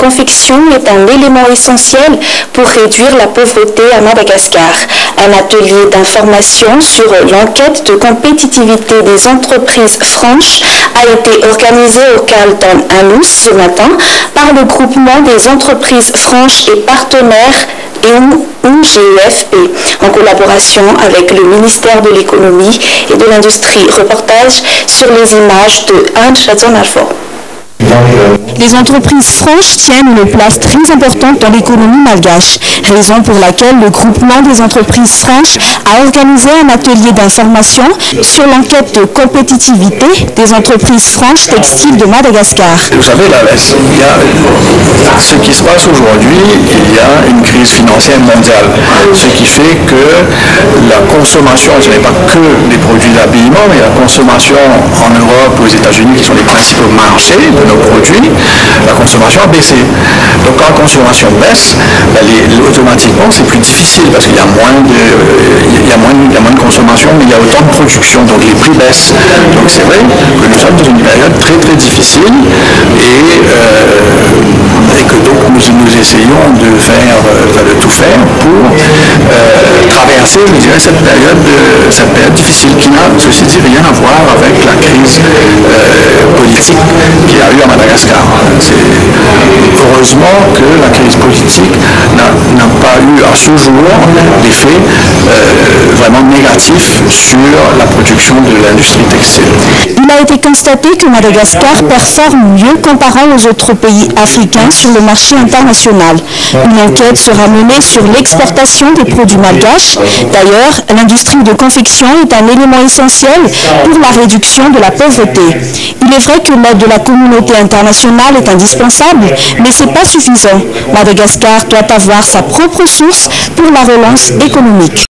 confection est un élément essentiel pour réduire la pauvreté à Madagascar. Un atelier d'information sur l'enquête de compétitivité des entreprises franches a été organisé au Carlton Anous ce matin par le groupement des entreprises franches et partenaires UGEFP, en collaboration avec le ministère de l'économie et de l'industrie. Reportage sur les images de Anne Chazon-Alfort. Les entreprises franches tiennent une place très importante dans l'économie malgache, raison pour laquelle le groupement des entreprises franches a organisé un atelier d'information sur l'enquête de compétitivité des entreprises franches textiles de Madagascar. Vous savez, ce qui se passe aujourd'hui, il y a une crise financière mondiale, ce qui fait que la consommation, ce n'est pas que des produits d'habillement, mais la consommation en Europe, aux États-Unis, qui sont les principaux marchés de nos produits, la consommation a baissé. Donc quand la consommation baisse, automatiquement c'est plus difficile parce qu'il y a moins de consommation, mais il y a autant de production, donc les prix baissent. Donc c'est vrai que nous sommes dans une période très très difficile et que donc nous essayons de tout faire pour traverser, je dirais, cette période difficile qui n'a, ceci dit, rien à voir avec la crise politique qu'il y a eu à Madagascar. C'est heureusement que la crise politique n'a pas eu à ce jour d'effet vraiment négatif sur la production de l'industrie textile. Il a été constaté que Madagascar performe mieux comparant aux autres pays africains sur le marché international. Une enquête sera menée sur l'exportation des produits malgaches. D'ailleurs, l'industrie de confection est un élément essentiel pour la réduction de la pauvreté. Il est vrai que l'aide de la communauté internationale est indispensable, mais ce n'est pas suffisant. Madagascar doit avoir sa propre source pour la relance économique.